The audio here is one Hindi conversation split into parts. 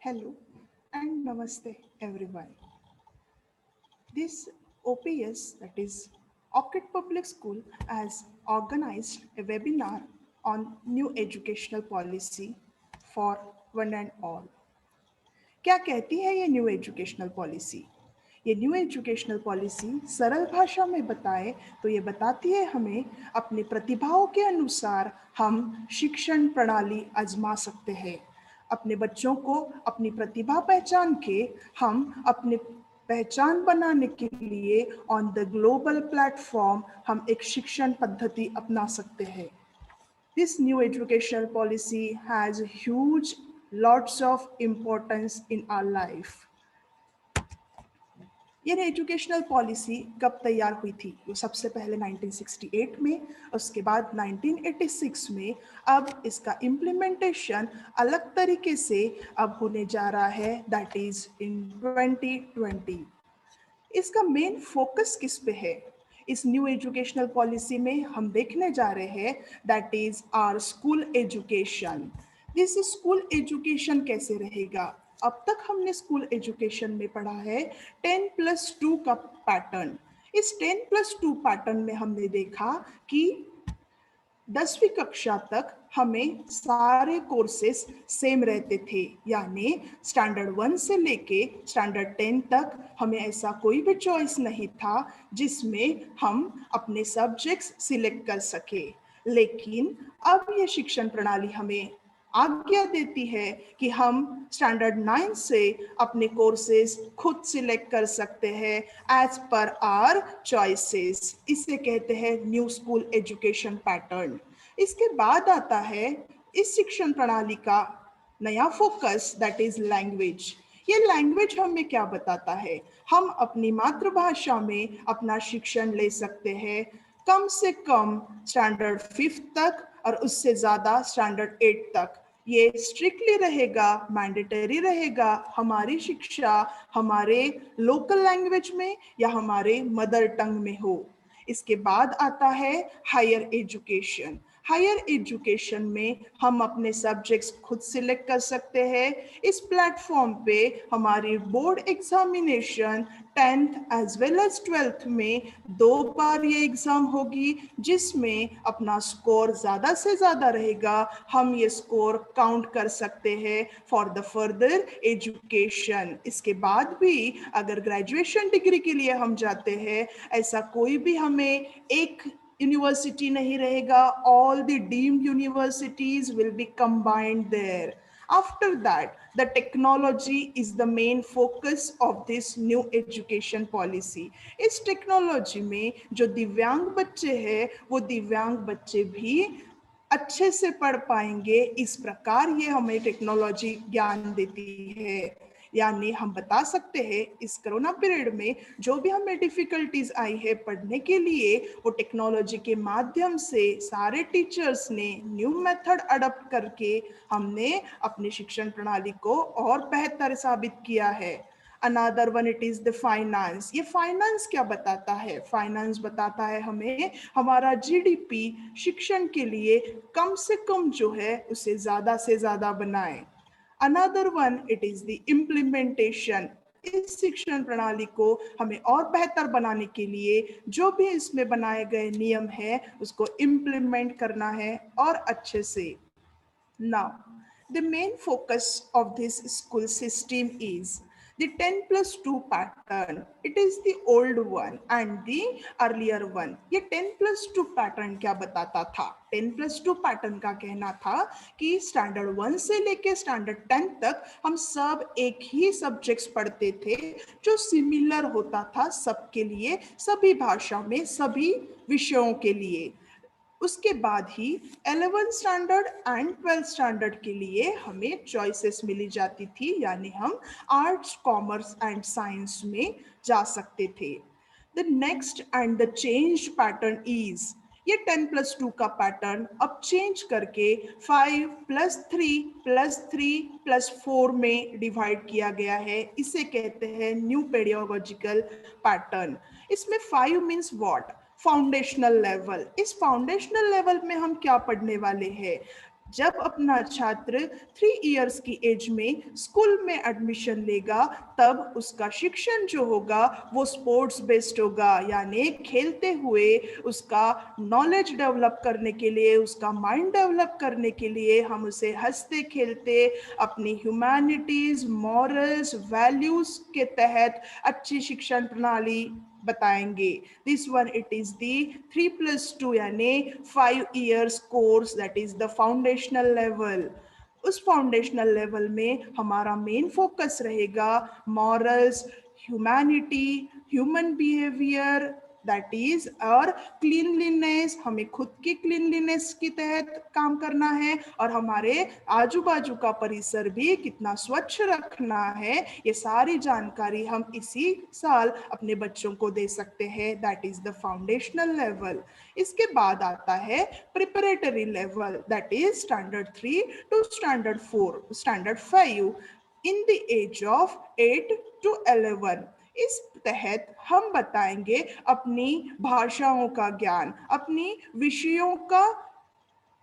Hello and namaste everyone. This OPS, that is Orchid Public School, has organized a webinar on new educational policy for one and all. क्या कहती है ये न्यू एजुकेशनल पॉलिसी? ये न्यू एजुकेशनल पॉलिसी सरल भाषा में बताए तो ये बताती है हमें अपनी प्रतिभाओं के अनुसार हम शिक्षण प्रणाली आजमा सकते हैं। अपने बच्चों को अपनी प्रतिभा पहचान के हम अपने पहचान बनाने के लिए ऑन द ग्लोबल प्लेटफॉर्म हम एक शिक्षण पद्धति अपना सकते हैं। This new educational policy has huge lots of importance in our life. ये एजुकेशनल पॉलिसी कब तैयार हुई थी? वो सबसे पहले 1968 में, उसके बाद 1986 में। अब इसका इम्प्लीमेंटेशन अलग तरीके से अब होने जा रहा है, दैट इज इन 2020। इसका मेन फोकस किस पे है? इस न्यू एजुकेशनल पॉलिसी में हम देखने जा रहे हैं that is our school education. This school education कैसे रहेगा? अब तक हमने स्कूल एजुकेशन में पढ़ा है 10+2 का पैटर्न। इस 10+2 पैटर्न में हमने देखा कि 10वीं कक्षा तक हमें सारे कोर्सेस सेम रहते थे, यानी स्टैंडर्ड 1 से लेके स्टैंडर्ड 10 तक हमें ऐसा कोई भी चॉइस नहीं था जिसमें हम अपने सब्जेक्ट्स सिलेक्ट कर सके। लेकिन अब ये शिक्षण प्रणाली हमें आज्ञा देती है कि हम स्टैंडर्ड 9 से अपने कोर्सेज खुद सिलेक्ट कर सकते हैं एज पर आवर चॉइसेस। इसे कहते हैं न्यू स्कूल एजुकेशन पैटर्न। इसके बाद आता है इस शिक्षण प्रणाली का नया फोकस, दैट इज लैंग्वेज। ये लैंग्वेज हमें क्या बताता है? हम अपनी मातृभाषा में अपना शिक्षण ले सकते हैं, कम से कम स्टैंडर्ड 5 तक और उससे ज़्यादा स्टैंडर्ड 8 तक। ये स्ट्रिक्टली रहेगा, मैंडेटरी रहेगा। हमारी शिक्षा हमारे लोकल लैंग्वेज में या हमारे मदर टंग में हो। इसके बाद आता है हायर एजुकेशन। हायर एजुकेशन में हम अपने सब्जेक्ट्स खुद सिलेक्ट कर सकते हैं। इस प्लेटफॉर्म पे हमारी board examination 10th as well as 12th में 2 बार ये एग्ज़ाम होगी, जिसमें अपना स्कोर ज़्यादा से ज़्यादा रहेगा। हम ये स्कोर काउंट कर सकते हैं फॉर द फर्दर एजुकेशन। इसके बाद भी अगर ग्रेजुएशन डिग्री के लिए हम जाते हैं, ऐसा कोई भी हमें एक university nahi rahega, all the deemed universities will be combined there. After that, the technology is the main focus of this new education policy. इस टेक्नोलॉजी में जो दिव्यांग बच्चे हैं वो दिव्यांग बच्चे भी अच्छे से पढ़ पाएंगे। इस प्रकार ये हमें टेक्नोलॉजी ज्ञान देती है। यानी हम बता सकते हैं इस कोरोना पीरियड में जो भी हमें डिफिकल्टीज आई है पढ़ने के लिए, वो टेक्नोलॉजी के माध्यम से सारे टीचर्स ने न्यू मेथड अडॉप्ट करके हमने अपनी शिक्षण प्रणाली को और बेहतर साबित किया है। Another one it is the finance. ये फाइनेंस क्या बताता है? फाइनेंस बताता है हमें हमारा जीडीपी शिक्षण के लिए कम से कम जो है उसे ज्यादा से ज्यादा बनाए। Another one it is the implementation. इस शिक्षण प्रणाली को हमें और बेहतर बनाने के लिए जो भी इसमें बनाए गए नियम है उसको इम्प्लीमेंट करना है और अच्छे से। Now, the main focus of this school system is the 10+2 pattern. It is the old one and the earlier one. ये 10+2 pattern क्या बताता था? 10+2 pattern का कहना था कि स्टैंडर्ड 1 से लेके स्टैंडर्ड 10 तक हम सब एक ही सब्जेक्ट्स पढ़ते थे जो सिमिलर होता था सबके लिए, सभी भाषा में, सभी विषयों के लिए। उसके बाद ही 11th standard and 12th standard के लिए हमें चॉइसेस मिली जाती थी, यानी हम आर्ट्स, कॉमर्स एंड साइंस में जा सकते थे। The next and the change pattern is, ये 10+2 का पैटर्न अब चेंज करके 5+3+3+4 में डिवाइड किया गया है। इसे कहते हैं न्यू पेडागोजिकल पैटर्न। इसमें 5 मीन्स व्हाट? Foundational level. इस फाउंडेशनल लेवल में हम क्या पढ़ने वाले हैं? जब अपना छात्र 3 इयर्स की एज में स्कूल में एडमिशन लेगा, तब उसका शिक्षण जो होगा वो स्पोर्ट्स बेस्ड होगा, यानी खेलते हुए उसका नॉलेज डेवलप करने के लिए, उसका माइंड डेवलप करने के लिए हम उसे हंसते खेलते अपनी ह्यूमैनिटीज, मॉरल्स, वैल्यूज के तहत अच्छी शिक्षण प्रणाली बताएंगे। This one it is the 3+2 यानी 5 years course, that is the foundational level. उस फाउंडेशनल लेवल में हमारा मेन फोकस रहेगा morals, humanity, human behaviour, that is और क्लीनलीनेस, हमें खुद की क्लीनलीनेस के तहत काम करना है और हमारे आजू बाजू का परिसर भी कितना स्वच्छ रखना है, ये सारी जानकारी हम इसी साल अपने बच्चों को दे सकते हैं। That is the foundational level. इसके बाद आता है preparatory level, that is standard 3 to standard 4, standard 5 in the age of 8 to 11। इस तहत हम बताएंगे अपनी भाषाओं का ज्ञान, अपनी विषयों का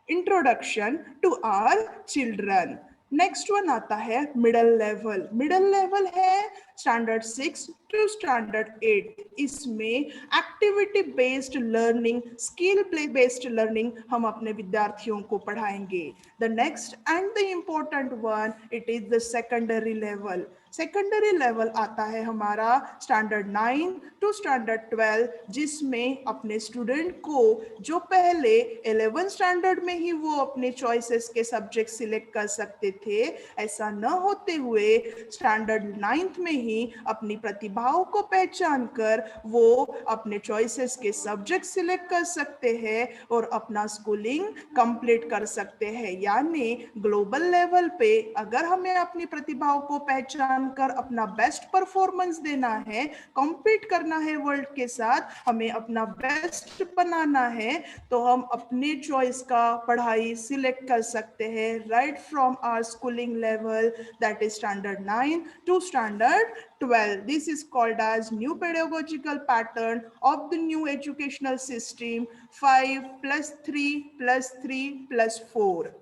introduction to our children. Next one आता है मिडल लेवल। मिडल लेवल है स्टैंडर्ड 6 टू स्टैंडर्ड 8। इसमें activity based learning, skill play based learning हम अपने विद्यार्थियों को पढ़ाएंगे। The next and the important one it is the secondary level. Secondary level आता है हमारा स्टैंडर्ड 9 टू स्टैंडर्ड 12, जिसमें अपने स्टूडेंट को जो पहले 11 स्टैंडर्ड में ही वो अपने चॉइसेस के सब्जेक्ट सिलेक्ट कर सकते थे, ऐसा न होते हुए स्टैंडर्ड 9th में ही अपनी प्रतिभाओं को पहचान कर वो अपने चॉइसेस के सब्जेक्ट सिलेक्ट कर सकते हैं और अपना स्कूलिंग कंप्लीट कर सकते हैं। यानी ग्लोबल लेवल पे अगर हमें अपनी प्रतिभाओं को पहचान कर अपना बेस्ट परफॉर्मेंस देना है, कॉम्पीट करना है वर्ल्ड के साथ, हमें अपना बेस्ट बनाना है, तो हम अपने चॉइस का पढ़ाई सिलेक्ट कर सकते हैं right from our schooling level, that is standard 9 to standard 12. This is called as new pedagogical pattern of the new educational system, 5 plus 3 plus 3 plus 4.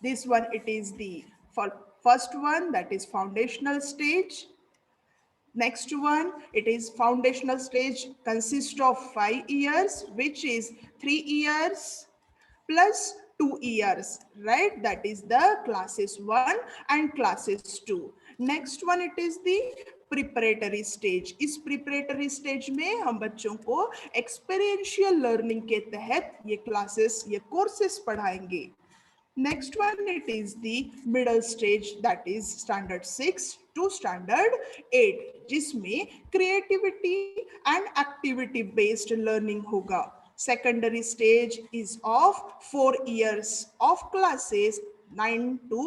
This one it is the first one, that is foundational stage. Next one, it is foundational stage consists of 5 years, which is 3 years plus 2 years, right? That is the classes 1 and classes 2. Next one, it is the preparatory stage. इस प्रिपरेटरी स्टेज में हम बच्चों को एक्सपीरियंशियल लर्निंग के तहत ये क्लासेस, ये कोर्सेस पढ़ाएंगे। Next one, it is the middle stage, that is standard 6 to standard 8, जिसमें creativity and activity based learning होगा। Secondary stage is of 4 years of classes 9 to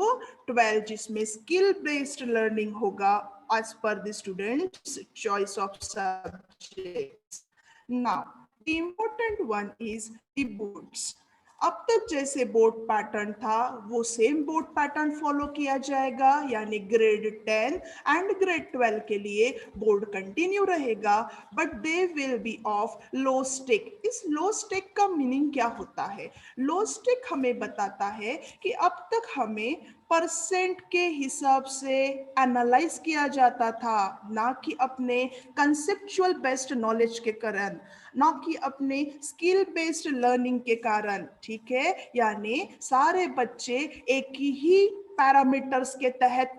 12, जिसमें skill based learning होगा as per the student's choice of subjects. Now, the important one is the boards. अब तक जैसे बोर्ड पैटर्न था वो सेम बोर्ड पैटर्न फॉलो किया जाएगा, यानी ग्रेड 10 एंड ग्रेड 12 के लिए बोर्ड कंटिन्यू रहेगा, but they will be of low stake. इस लो स्टेक का मीनिंग क्या होता है? लो स्टेक हमें बताता है कि अब तक हमें परसेंट के हिसाब से एनालाइज किया जाता था, ना कि अपने कंसेप्चुअल बेस्ड नॉलेज के कारण, ना कि अपने स्किल बेस्ड लर्निंग के कारण। ठीक है, यानी सारे बच्चे एक ही पैरामीटर्स के तहत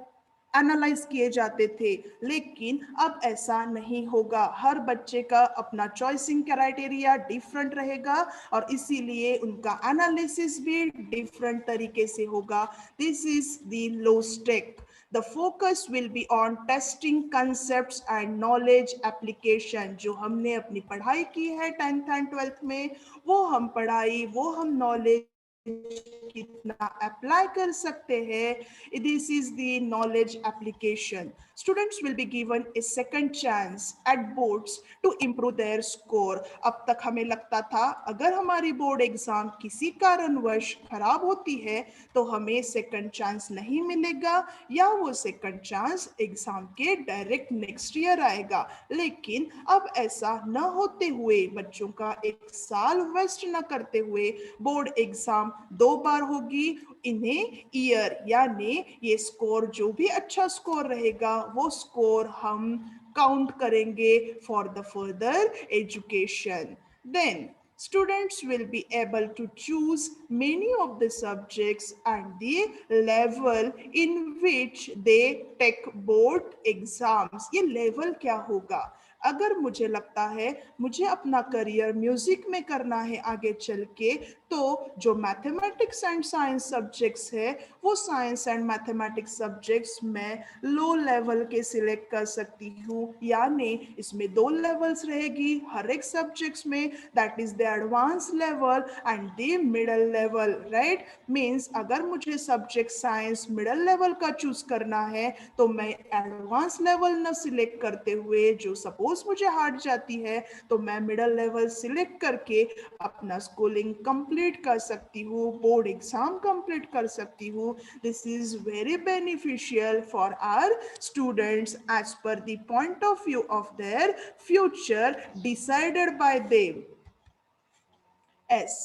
एनालाइज किए जाते थे, लेकिन अब ऐसा नहीं होगा। हर बच्चे का अपना चॉइसिंग क्राइटेरिया डिफरेंट रहेगा और इसीलिए उनका एनालिसिस भी डिफरेंट तरीके से होगा। This is the low stake. The focus will be on testing concepts and knowledge application। जो हमने अपनी पढ़ाई की है 10th and 12th में, वो हम पढ़ाई, वो हम नॉलेज कितना अप्लाई कर सकते हैं, this is the knowledge application. Students will be given a second chance at boards to improve their score. अब तक हमें लगता था अगर हमारी बोर्ड एग्जाम किसी कारणवश खराब होती है तो हमें सेकंड चांस नहीं मिलेगा, या वो सेकंड चांस एग्जाम के डायरेक्ट नेक्स्ट ईयर आएगा। लेकिन अब ऐसा न होते हुए, बच्चों का एक साल वेस्ट न करते हुए बोर्ड एग्जाम एग्जाम 2 बार होगी इन्हें ईयर, यानी ये स्कोर जो भी अच्छा स्कोर रहेगा वो स्कोर हम काउंट करेंगे for the further education. Then students will be able to choose many of the subjects and the level in which they take board exams. ये level क्या होगा? अगर मुझे लगता है मुझे अपना करियर म्यूजिक में करना है आगे चल के, तो जो मैथमेटिक्स एंड साइंस सब्जेक्ट्स है वो साइंस एंड मैथमेटिक्स सब्जेक्ट्स मैं लो लेवल के सिलेक्ट कर सकती हूँ, यानी इसमें 2 लेवल्स रहेगी हर एक सब्जेक्ट्स में, that is the advance level and the middle level. Right, means अगर मुझे सब्जेक्ट साइंस मिडल लेवल का चूज करना है तो मैं एडवांस लेवल न सिलेक्ट करते हुए, जो सपोज मुझे हार्ड जाती है, तो मैं मिडल लेवल सिलेक्ट करके अपना स्कूलिंग कंप्लीट कर सकती हूँ, बोर्ड एग्जाम कंप्लीट कर सकती हूँ. This is very beneficial for our students as per the point of view of their future decided by them. S.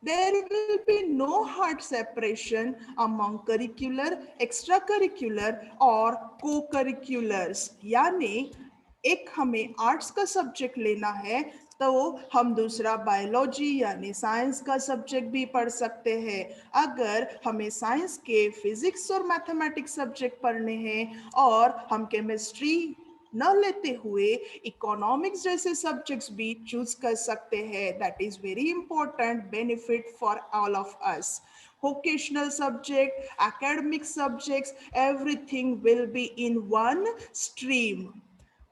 There will be no hard separation among curricular, extracurricular और co-curriculars. यानी एक हमें आर्ट्स का सब्जेक्ट लेना है तो हम दूसरा बायोलॉजी यानी साइंस का सब्जेक्ट भी पढ़ सकते हैं. अगर हमें साइंस के फिजिक्स और मैथमेटिक्स सब्जेक्ट पढ़ने हैं और हम केमिस्ट्री न लेते हुए इकोनॉमिक्स जैसे सब्जेक्ट्स भी चूज कर सकते हैं. That is very important benefit for all of us. Vocational subject, academic subjects, everything will be in one stream.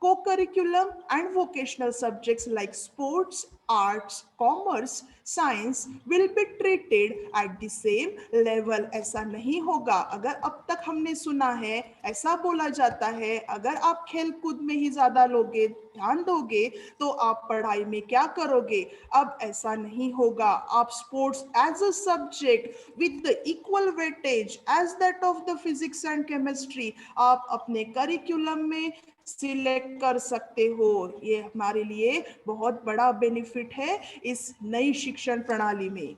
Co-curriculum and vocational subjects like sports, arts, commerce, science will be treated at the same level. ऐसा नहीं होगा. अगर अब तक हमने सुना है, ऐसा बोला जाता है, अगर आप खेल कूद में ही ज्यादा लोगे, ध्यान दोगे, तो आप पढ़ाई में क्या करोगे? अब ऐसा नहीं होगा. आप sports as a subject with the equal weightage as that of the physics and chemistry आप अपने करिकुलम में सिलेक्ट कर सकते हो. ये हमारे लिए बहुत बड़ा बेनिफिट है इस नई शिक्षण प्रणाली में.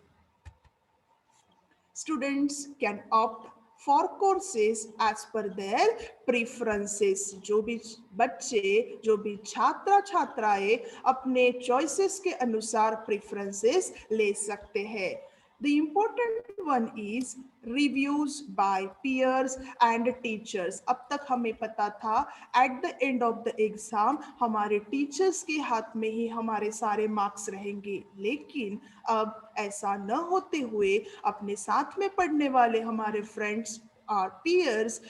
Students can opt for courses as per their preferences. जो भी बच्चे, जो भी छात्र छात्राएं अपने चॉइसेस के अनुसार प्रेफरेंसेस ले सकते हैं. The important one is reviews by peers and teachers. अब तक हमें पता था at the end of the exam हमारे टीचर्स के हाथ में ही हमारे सारे मार्क्स रहेंगे, लेकिन अब ऐसा न होते हुए अपने साथ में पढ़ने वाले हमारे फ्रेंड्स और peers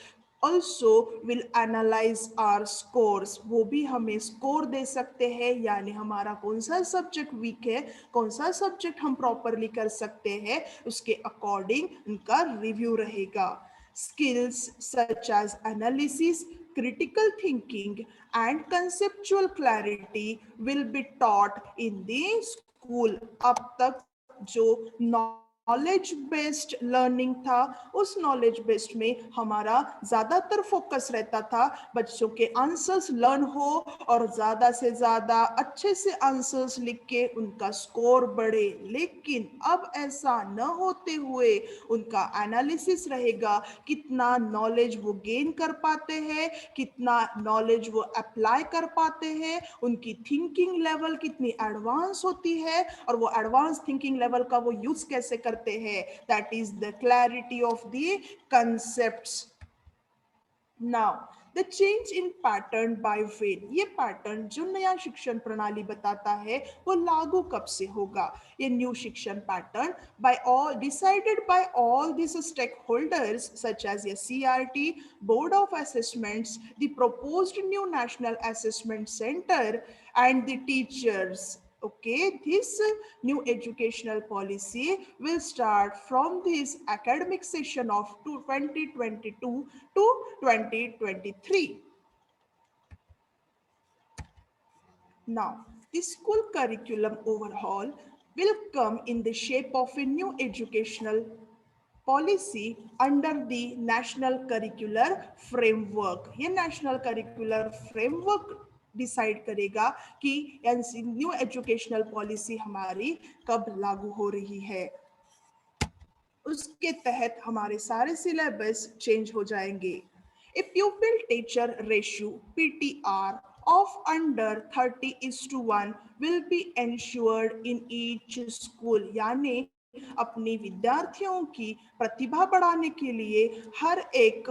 also will analyze our scores. वो भी हमें स्कोर दे सकते हैं, यानी हमारा कौन सा सब्जेक्ट वीक है, कौन सा सब्जेक्ट हम प्रॉपरली कर सकते हैं, उसके अकॉर्डिंग उनका रिव्यू रहेगा. Skills such as analysis, critical thinking and conceptual clarity will be taught in the school. अब तक जो नॉलेज बेस्ड लर्निंग था, उस नॉलेज बेस्ड में हमारा ज़्यादातर फोकस रहता था बच्चों के आंसर्स लर्न हो और ज़्यादा से ज़्यादा अच्छे से आंसर्स लिख के उनका स्कोर बढ़े. लेकिन अब ऐसा न होते हुए उनका एनालिसिस रहेगा, कितना नॉलेज वो गेन कर पाते हैं, कितना नॉलेज वो अप्लाई कर पाते हैं, उनकी थिंकिंग लेवल कितनी एडवांस होती है और वो एडवांस थिंकिंग लेवल का वो यूज कैसे करते हैं. That is the clarity of the concepts. Now the change in pattern by when. ये पैटर्न जो नया शिक्षण प्रणाली बताता है वो लागू कब से होगा? ये न्यू शिक्षण pattern by all decided by all this stakeholders such as ये CRT, board of assessments, the proposed new national assessment center and the teachers. Okay, this new educational policy will start from this academic session of 2022 to 2023. Now, the school curriculum overhaul will come in the shape of a new educational policy under the National Curricular Framework. ये National Curricular Framework डिसाइड करेगा कि न्यू एजुकेशनल पॉलिसी हमारी कब लागू हो रही है. उसके तहत हमारे सारे सिलेबस चेंज हो जाएंगे. A pupil teacher ratio PTR of under 30:1 will be ensured in each school. यानी अपने विद्यार्थियों की प्रतिभा बढ़ाने के लिए हर एक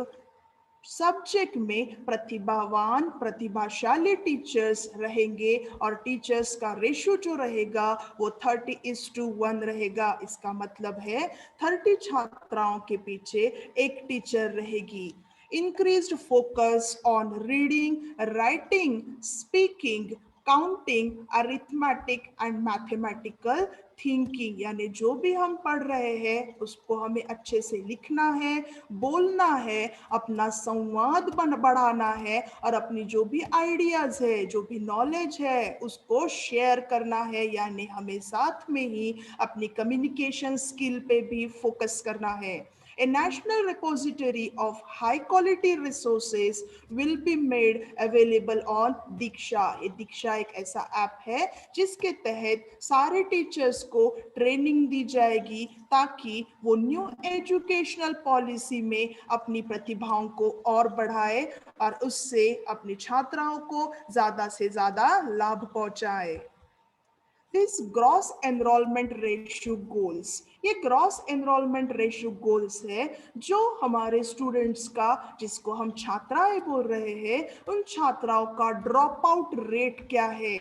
सब्जेक्ट में प्रतिभावान प्रतिभाशाली टीचर्स रहेंगे और टीचर्स का रेशियो जो रहेगा वो 30:1 रहेगा. इसका मतलब है 30 छात्राओं के पीछे एक टीचर रहेगी. Increased focus on reading, writing, speaking, counting, arithmetic and mathematical thinking. यानी जो भी हम पढ़ रहे हैं उसको हमें अच्छे से लिखना है, बोलना है, अपना संवाद बढ़ाना है और अपनी जो भी आइडियाज है, जो भी नॉलेज है उसको शेयर करना है. यानी हमें साथ में ही अपनी कम्युनिकेशन स्किल पे भी फोकस करना है. A national repository of high quality resources will be made available on Diksha. ये दीक्षा एक ऐसा ऐप है जिसके तहत सारे टीचर्स को ट्रेनिंग दी जाएगी ताकि वो न्यू एजुकेशनल पॉलिसी में अपनी प्रतिभाओं को और बढ़ाए और उससे अपनी छात्राओं को ज़्यादा से ज़्यादा लाभ पहुंचाए. This gross enrolment ratio goals, ये ग्रॉस एनरोलमेंट रेशियो गोल्स है जो हमारे स्टूडेंट्स का, जिसको हम छात्राएं बोल रहे हैं, उन छात्राओं का ड्रॉप आउट रेट क्या है.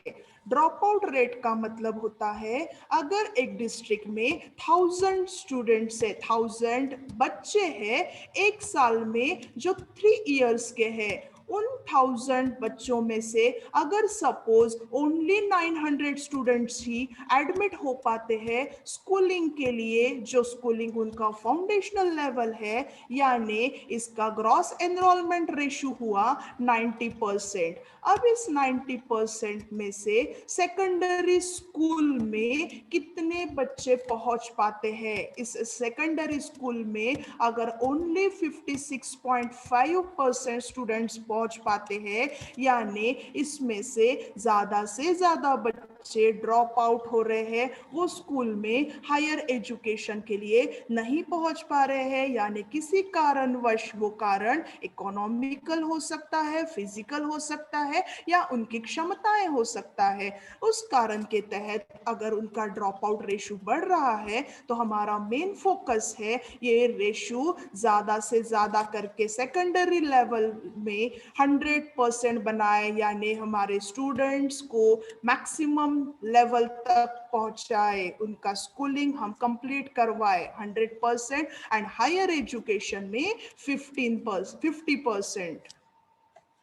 ड्रॉप आउट रेट का मतलब होता है अगर एक डिस्ट्रिक्ट में 1000 स्टूडेंट्स है, 1000 बच्चे हैं एक साल में जो 3 इयर्स के हैं, उन 1000 बच्चों में से अगर सपोज ओनली 900 स्टूडेंट्स ही एडमिट हो पाते हैं स्कूलिंग के लिए, जो स्कूलिंग उनका फाउंडेशनल लेवल है, यानी इसका ग्रॉस एनरोलमेंट रेशियो हुआ 90%. अब इस 90% में से सेकेंडरी स्कूल में कितने बच्चे पहुंच पाते हैं. इस सेकेंडरी स्कूल में अगर ओनली 56.5% स्टूडेंट्स पहुंच पाते हैं, यानी इसमें से ज्यादा बच्चे ड्रॉप आउट हो रहे हैं, वो स्कूल में हायर एजुकेशन के लिए नहीं पहुंच पा रहे हैं. यानी किसी कारणवश, वो कारण इकोनॉमिकल हो सकता है, फिजिकल हो सकता है या उनकी क्षमताएं हो सकता है. उस कारण के तहत अगर उनका ड्रॉप आउट रेशियो बढ़ रहा है तो हमारा मेन फोकस है ये रेशियो ज्यादा से ज्यादा करके सेकेंडरी लेवल में 100% बनाए, यानी हमारे स्टूडेंट्स को मैक्सिमम लेवल तक पहुंचाए, उनका स्कूलिंग हम कंप्लीट करवाए 100% एंड हायर एजुकेशन में 50%,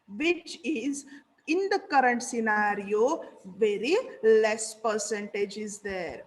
which is in the current scenario very less percentage is there.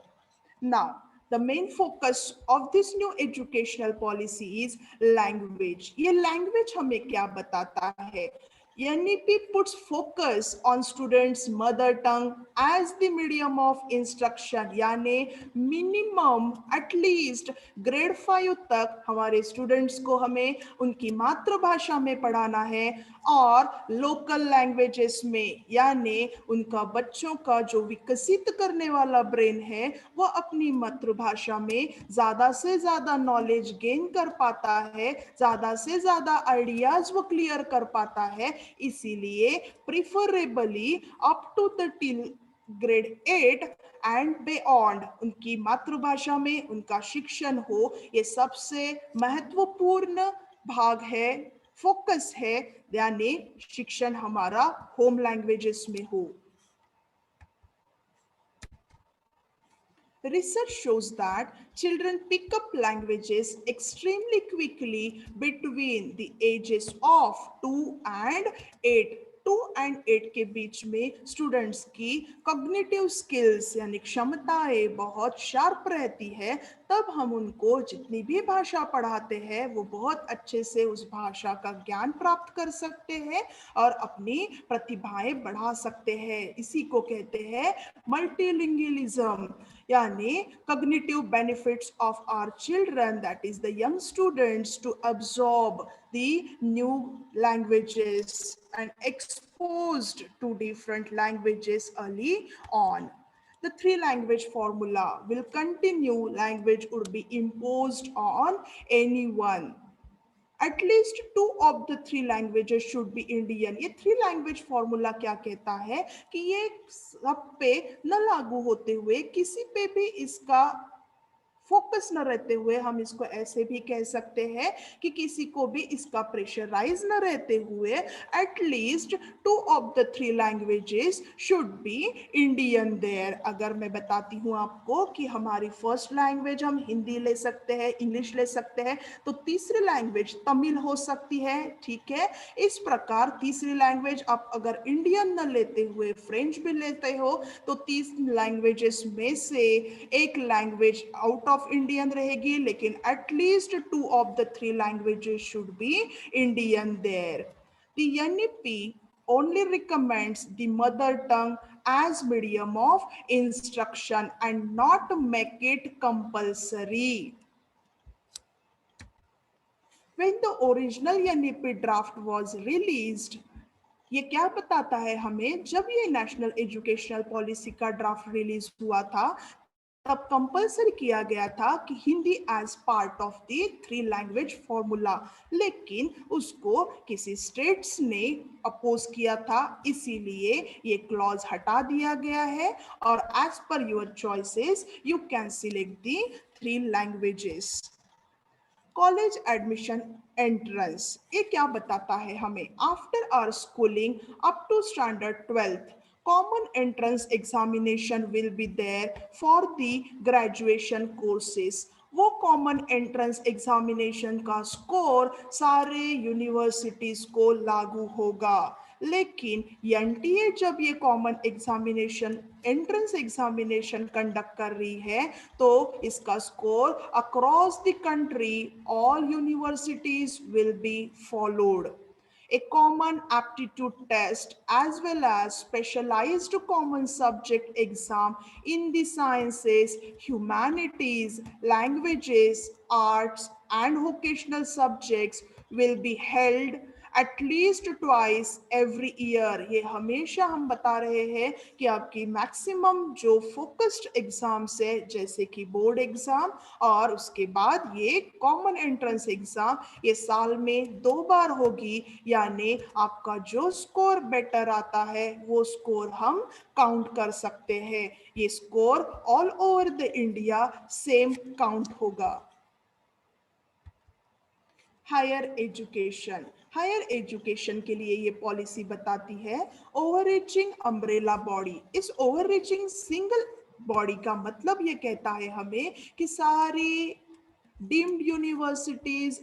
Now the main focus of this new educational policy is language. ये language हमें क्या बताता है? NEP puts focus on students' mother tongue as the medium of instruction. यानी minimum at least grade 5 तक हमारे students को हमें उनकी मातृभाषा में पढ़ाना है और लोकल लैंग्वेजेस में, यानी उनका बच्चों का जो विकसित करने वाला ब्रेन है वो अपनी मातृभाषा में ज़्यादा से ज़्यादा नॉलेज गेन कर पाता है, ज़्यादा से ज़्यादा आइडियाज़ वो क्लियर कर पाता है. इसीलिए preferably up to the till grade 8 and beyond उनकी मातृभाषा में उनका शिक्षण हो, ये सबसे महत्वपूर्ण भाग है, फोकस है. यानी शिक्षण हमारा होम लैंग्वेजेस में हो. Research shows that children pick up languages extremely quickly between the ages of 2 and 8. 2 and 8 के बीच में स्टूडेंट्स की कॉग्निटिव स्किल्स यानी क्षमताएं बहुत शार्प रहती है. तब हम उनको जितनी भी भाषा पढ़ाते हैं वो बहुत अच्छे से उस भाषा का ज्ञान प्राप्त कर सकते हैं और अपनी प्रतिभाएं बढ़ा सकते हैं. इसी को कहते हैं multilingualism. yani cognitive benefits of our children, that is the young students, to absorb the new languages and exposed to different languages early on. The three language formula will continue. Language would be imposed on anyone. At least two of the three languages should be Indian. ये थ्री लैंग्वेज फॉर्मूला क्या कहता है कि ये सब पे न लागू होते हुए किसी पे भी इसका फोकस न रहते हुए हम इसको ऐसे भी कह सकते हैं कि किसी को भी इसका प्रेशराइज न रहते हुए at least two of the three languages should be Indian there. अगर मैं बताती हूँ आपको कि हमारी फर्स्ट लैंग्वेज हम हिंदी ले सकते हैं, इंग्लिश ले सकते हैं, तो तीसरी लैंग्वेज तमिल हो सकती है. ठीक है, इस प्रकार तीसरी लैंग्वेज आप अगर इंडियन न लेते हुए फ्रेंच भी लेते हो तो तीस लैंग्वेजेस में से एक लैंग्वेज आउट ऑफ इंडियन रहेगी, लेकिन at least two of the three languages should be Indian there. The NEP only recommends the mother tongue as medium of instruction and not make it compulsory. When the original NEP draft was released, ये क्या बताता है हमें, जब ये नेशनल एजुकेशनल पॉलिसी का ड्राफ्ट रिलीज हुआ था तब कंपल्सरी किया गया था कि Hindi as part of the three language formula, लेकिन उसको किसी स्टेट्स ने अपोज किया था, इसीलिए ये क्लॉज हटा दिया गया है और as per your choices you can select the three languages. College admission entrance ये क्या बताता है हमें, after our schooling up to standard 12th common entrance examination will be there for the graduation courses. वो कॉमन एंट्रेंस एग्जामिनेशन का स्कोर सारे यूनिवर्सिटीज को लागू होगा, लेकिन एनटीए जब ये common examination entrance examination conduct कर रही है तो इसका score across the country all universities will be followed. A common aptitude test as well as specialized common subject exam in the sciences, humanities, languages, arts and vocational subjects will be held at least twice every year. ये हमेशा हम बता रहे हैं कि आपकी मैक्सिमम जो फोकस्ड एग्जाम्स है जैसे कि बोर्ड एग्जाम और उसके बाद ये कॉमन एंट्रेंस एग्जाम, ये साल में 2 बार होगी, यानी आपका जो स्कोर बेटर आता है वो स्कोर हम काउंट कर सकते हैं. ये score all over the India same count होगा. हायर एजुकेशन, हायर एजुकेशन के लिए ये पॉलिसी बताती है ओवररीचिंग अम्ब्रेला बॉडी. इस ओवररीचिंग सिंगल बॉडी का मतलब ये कहता है हमें कि सारी deemed universities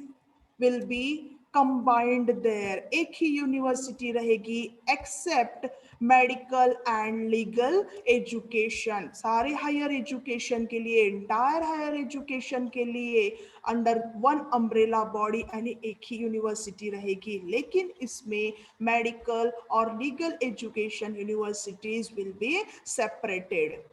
will be combined there, एक ही यूनिवर्सिटी रहेगी except medical and legal education. सारे हायर एजुकेशन के लिए, इंटायर हायर एजुकेशन के लिए अंडर वन अम्ब्रेला बॉडी यानी एक ही यूनिवर्सिटी रहेगी, लेकिन इसमें मेडिकल और legal education universities will be separated.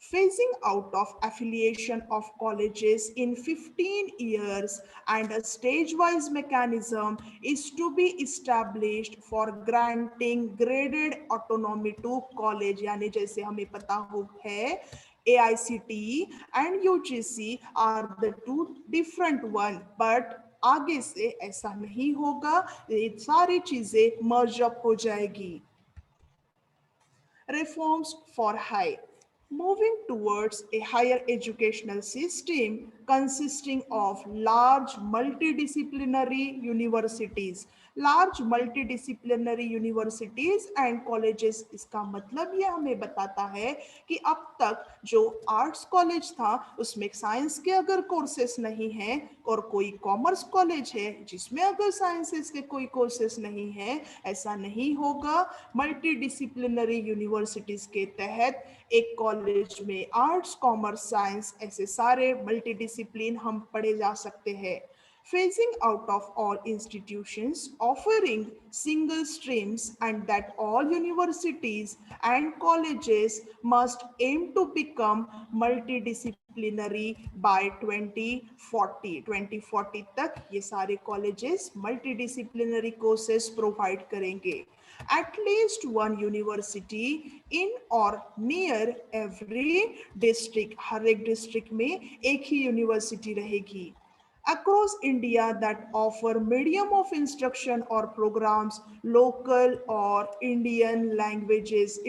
Phasing out of affiliation of colleges in 15 years and a stage-wise mechanism is to be established for granting graded autonomy to college. यानी जैसे हमें पता हो है AICTE and UGC are the two different one, but आगे से ऐसा नहीं होगा, ये सारी चीजें मर्ज अप हो जाएगी. Reforms for high. Moving towards a higher educational system consisting of large multidisciplinary universities. Large multidisciplinary universities and colleges, इसका मतलब ये हमें बताता है कि अब तक जो आर्ट्स कॉलेज था उसमें साइंस के अगर कोर्सेस नहीं हैं और कोई कॉमर्स कॉलेज है जिसमें अगर साइंसेस के कोई कोर्सेस नहीं है, ऐसा नहीं होगा. मल्टी डिसिप्लिनरी यूनिवर्सिटीज के तहत एक कॉलेज में आर्ट्स, कॉमर्स, साइंस ऐसे सारे मल्टी डिसिप्लिन हम पढ़े जा सकते हैं. phasing out of all institutions offering single streams, and that all universities and colleges must aim to become multidisciplinary by 2040 2040 तक ये सारे colleges multidisciplinary courses provide करेंगे. At least one university in or near every district, हर एक district में एक ही university रहेगी. Across India that offer medium of instruction or programs, local or Indian languages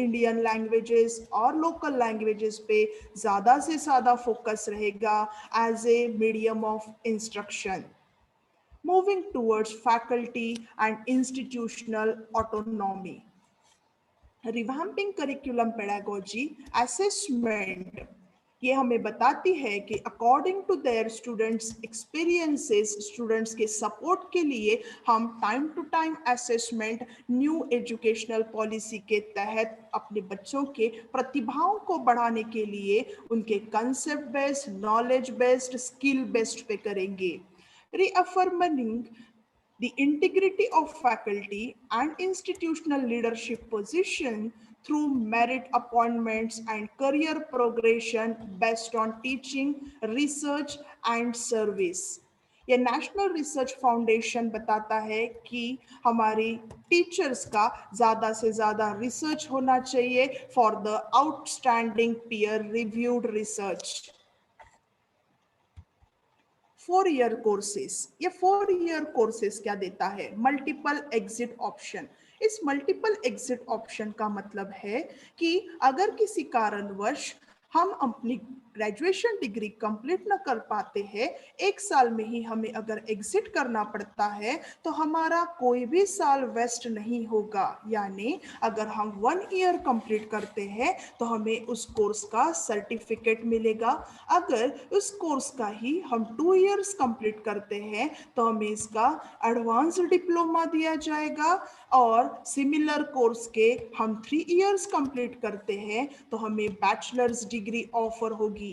or local languages पे ज़्यादा से ज़्यादा focus रहेगा as a medium of instruction. Moving towards faculty and institutional autonomy. Revamping curriculum pedagogy assessment ये हमें बताती है कि according to their students experiences students के सपोर्ट के लिए हम time to time assessment new educational policy के तहत अपने बच्चों के प्रतिभाओं को बढ़ाने के लिए उनके concept based knowledge based skill based पे करेंगे. रीअफर्मिंग the integrity of faculty and institutional leadership position through merit appointments and career progression based on teaching, research and service. ये नेशनल रिसर्च फाउंडेशन बताता है कि हमारी टीचर्स का ज़्यादा से ज़्यादा रिसर्च होना चाहिए for the outstanding peer reviewed research. 4 year courses. ये 4 ईयर कोर्सेस क्या देता है? Multiple exit option. इस मल्टीपल एग्जिट ऑप्शन का मतलब है कि अगर किसी कारणवश हम अपनी ग्रेजुएशन डिग्री कंप्लीट न कर पाते हैं, 1 साल में ही हमें अगर एग्जिट करना पड़ता है तो हमारा कोई भी साल वेस्ट नहीं होगा. यानी अगर हम 1 ईयर कंप्लीट करते हैं तो हमें उस कोर्स का सर्टिफिकेट मिलेगा. अगर उस कोर्स का ही हम 2 ईयर्स कंप्लीट करते हैं तो हमें इसका एडवांस डिप्लोमा दिया जाएगा. और सिमिलर कोर्स के हम 3 ईयर्स कंप्लीट करते हैं तो हमें बैचलर्स डिग्री ऑफर होगी.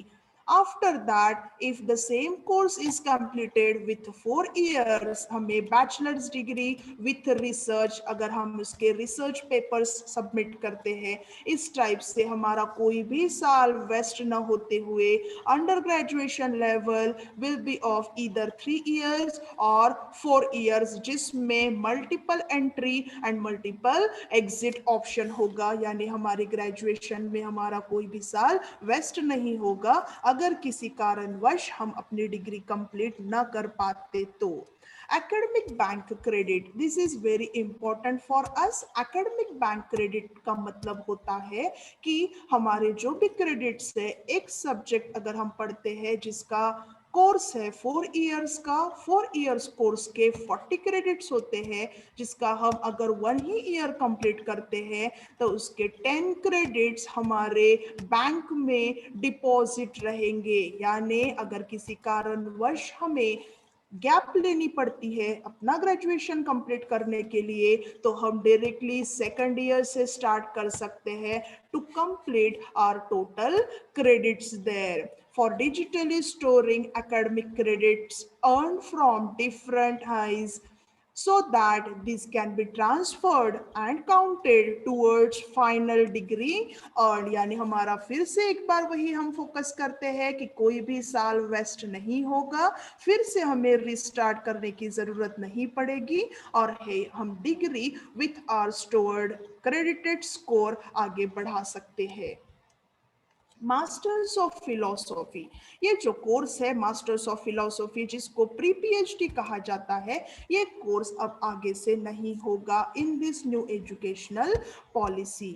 After that, if the same course is completed with 4 years, हमें बैचलर्स डिग्री विथ रिसर्च, अगर हम उसके रिसर्च पेपर्स सबमिट करते हैं, इस टाइप से हमारा कोई भी साल वेस्ट न होते हुए under graduation level will be of either 3 years और 4 years, जिसमें multiple entry and multiple exit option होगा. यानी हमारे ग्रेजुएशन में हमारा कोई भी साल वेस्ट नहीं होगा अगर किसी कारणवश हम अपनी डिग्री कंप्लीट ना कर पाते तो. Academic bank credit, this is very important for us. Academic bank credit का मतलब होता है कि हमारे जो भी क्रेडिट्स है, एक सब्जेक्ट अगर हम पढ़ते हैं जिसका कोर्स है 4 ईयर्स का, 4 ईयर्स कोर्स के 40 क्रेडिट्स होते हैं, जिसका हम अगर 1 ही ईयर कंप्लीट करते हैं तो उसके 10 क्रेडिट्स हमारे बैंक में डिपॉजिट रहेंगे. यानी अगर किसी कारणवश हमें गैप लेनी पड़ती है अपना ग्रेजुएशन कंप्लीट करने के लिए तो हम डायरेक्टली 2nd ईयर से स्टार्ट कर सकते हैं to complete our total credits there. For digitally storing academic credits earned from different highs so that this can be transferred and counted towards final degree earned. यानी हमारा फिर से एक बार वही हम फोकस करते हैं कि कोई भी साल वेस्ट नहीं होगा, फिर से हमें रिस्टार्ट करने की ज़रूरत नहीं पड़ेगी और हम degree with our stored credited score आगे बढ़ा सकते हैं. मास्टर्स ऑफ फिलोसॉफी, ये जो कोर्स है मास्टर्स ऑफ फिलोसॉफी जिसको प्री पीएचडी कहा जाता है, ये कोर्स अब आगे से नहीं होगा in this new educational policy.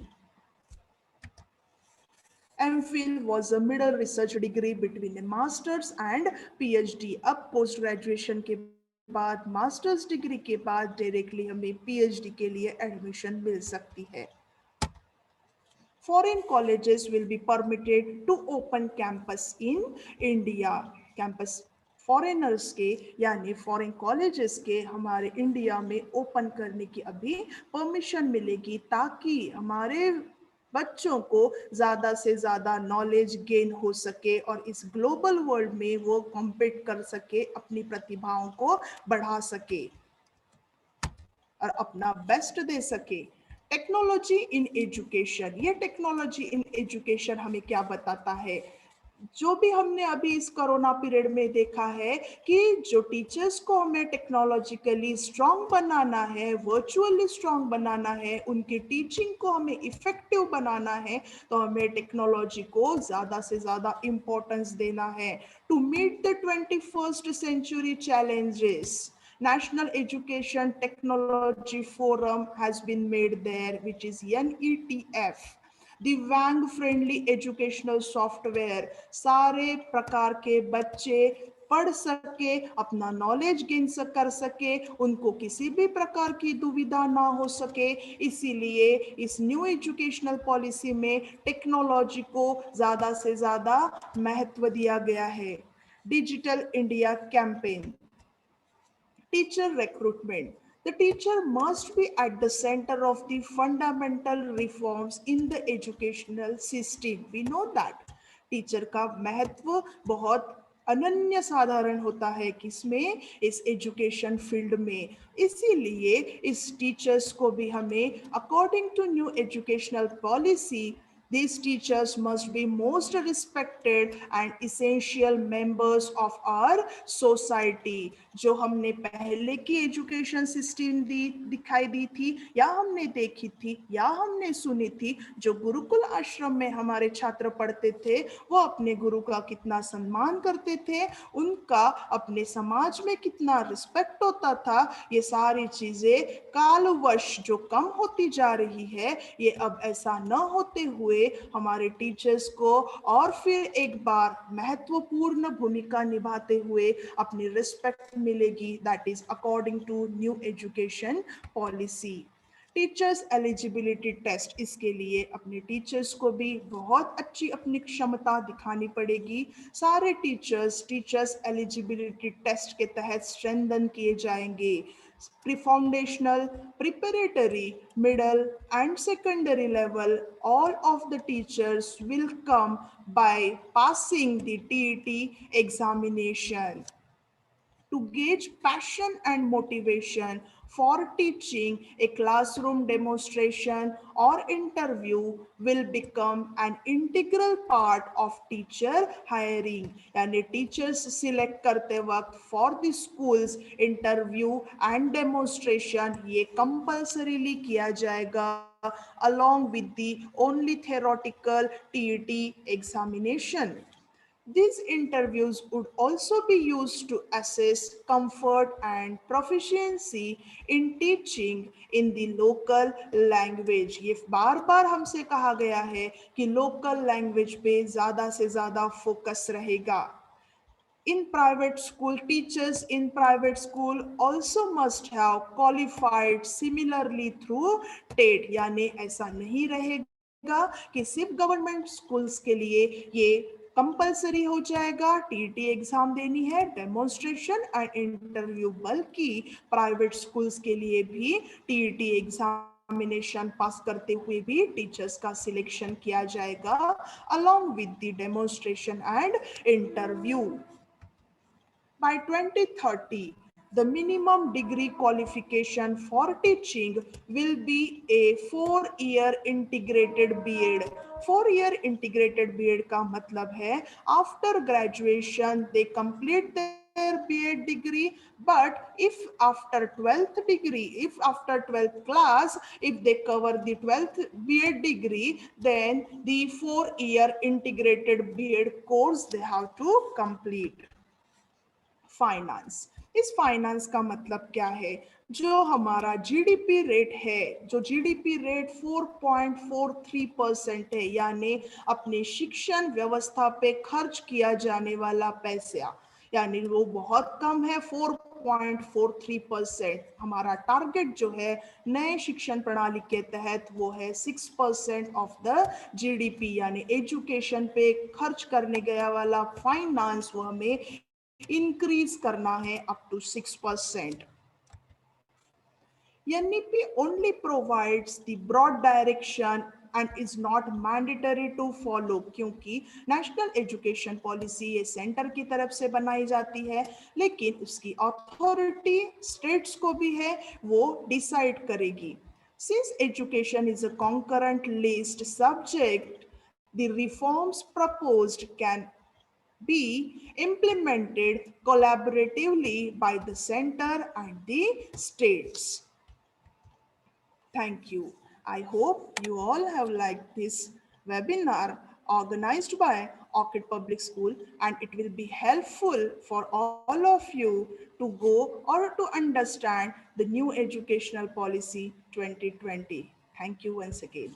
MPhil was a middle research degree between a master's and PhD. अब पोस्ट ग्रेजुएशन के बाद मास्टर्स डिग्री के बाद डायरेक्टली हमें पीएचडी के लिए एडमिशन मिल सकती है. Foreign colleges will be permitted to open campus in India. Campus foreigners के यानी फॉरेन कॉलेजेस के हमारे इंडिया में ओपन करने की अभी परमिशन मिलेगी ताकि हमारे बच्चों को ज़्यादा से ज़्यादा नॉलेज गेन हो सके और इस ग्लोबल वर्ल्ड में वो कॉम्पीट कर सके, अपनी प्रतिभाओं को बढ़ा सके और अपना बेस्ट दे सके। टेक्नोलॉजी इन एजुकेशन, ये टेक्नोलॉजी इन एजुकेशन हमें क्या बताता है? जो भी हमने अभी इस कोरोना पीरियड में देखा है कि जो टीचर्स को हमें टेक्नोलॉजिकली स्ट्रांग बनाना है, वर्चुअली स्ट्रांग बनाना है, उनकी टीचिंग को हमें इफेक्टिव बनाना है, तो हमें टेक्नोलॉजी को ज़्यादा से ज़्यादा इम्पोर्टेंस देना है to meet the 21st century challenges. National Education Technology Forum has been made there, which is NETF. दिव्यांग फ्रेंडली एजुकेशनल सॉफ्टवेयर, सारे प्रकार के बच्चे पढ़ सके, अपना नॉलेज गेन कर सके, उनको किसी भी प्रकार की दुविधा ना हो सके। इसीलिए इस न्यू एजुकेशनल पॉलिसी में टेक्नोलॉजी को ज़्यादा से ज़्यादा महत्व दिया गया है। Digital India campaign, teacher recruitment. The teacher must be at the center of the fundamental reforms in the educational system. We know that. Teacher का महत्व बहुत अनन्य साधारण होता है किसमें, इस एजुकेशन फील्ड में। इसीलिए इस टीचर्स को भी हमें according to new educational policy, these teachers must be most respected and essential members of our society. जो हमने पहले की एजुकेशन सिस्टम दिखाई दी थी या हमने देखी थी या हमने सुनी थी, जो गुरुकुल आश्रम में हमारे छात्र पढ़ते थे, वो अपने गुरु का कितना सम्मान करते थे, उनका अपने समाज में कितना रिस्पेक्ट होता था, ये सारी चीजें कालवश जो कम होती जा रही है, ये अब ऐसा न होते हुए हमारे टीचर्स को और फिर एक बार महत्वपूर्ण भूमिका निभाते हुए अपनी रिस्पेक्ट मिलेगी। That is according to new education policy. Teachers eligibility test, इसके लिए अपने टीचर्स को भी बहुत अच्छी अपनी क्षमता दिखानी पड़ेगी। सारे टीचर्स एलिजिबिलिटी टेस्ट के तहत स्ट्रेंथन किए जाएंगे। Pre-foundational, preparatory, middle and secondary level, all of the teachers will come by passing the TET examination. To gauge passion and motivation for teaching, a classroom demonstration or interview will become an integral part of teacher hiring. यानी teachers select करते वक्त for the schools interview and demonstration ये compulsorily किया जाएगा along with the only theoretical TET examination. These interviews would also be used to assess comfort and proficiency in teaching in the local language. ये बार बार हमसे कहा गया है कि local language पे ज़्यादा से ज़्यादा focus रहेगा. In private school, teachers in private school also must have qualified similarly through TET. यानी ऐसा नहीं रहेगा कि सिर्फ गवर्नमेंट स्कूल्स के लिए ये कंपलसरी हो जाएगा, टीटी एग्जाम देनी है, डेमोन्स्ट्रेशन एंड इंटरव्यू, बल्कि प्राइवेट स्कूल्स के लिए भी टीटी एग्जामिनेशन पास करते हुए भी टीचर्स का सिलेक्शन किया जाएगा along with the demonstration and interview. By 2030, the minimum degree qualification for teaching will be a 4-year integrated B.Ed. 4-year integrated B.Ed का मतलब है after graduation they complete their B.Ed degree, but if after 12th degree, if after 12th class, if they cover the 12th B.Ed degree, then the 4-year integrated B.Ed course they have to complete. Finance, इस फाइनेंस का मतलब क्या है? जो हमारा जीडीपी रेट है, जो जीडीपी रेट 4.43% है, यानी अपने शिक्षण व्यवस्था पे खर्च किया जाने वाला पैसा, यानी वो बहुत कम है, 4.43%। हमारा टारगेट जो है नए शिक्षण प्रणाली के तहत वो है 6% ऑफ द जीडीपी, यानी एजुकेशन पे खर्च करने गया वाला फाइनेंस वो हमें increase करना है up to 6%. NEP only provides the broad direction and is not mandatory to follow, क्योंकि नेशनल एजुकेशन पॉलिसी ये सेंटर की तरफ से बनाई जाती है, लेकिन उसकी अथॉरिटी स्टेट्स को भी है, वो डिसाइड करेगी. Since education is a concurrent list subject, the reforms proposed can be implemented collaboratively by the center and the states. Thank you. I hope you all have liked this webinar organized by Orchid Public School, and it will be helpful for all of you to go or to understand the new educational policy 2020. Thank you once again.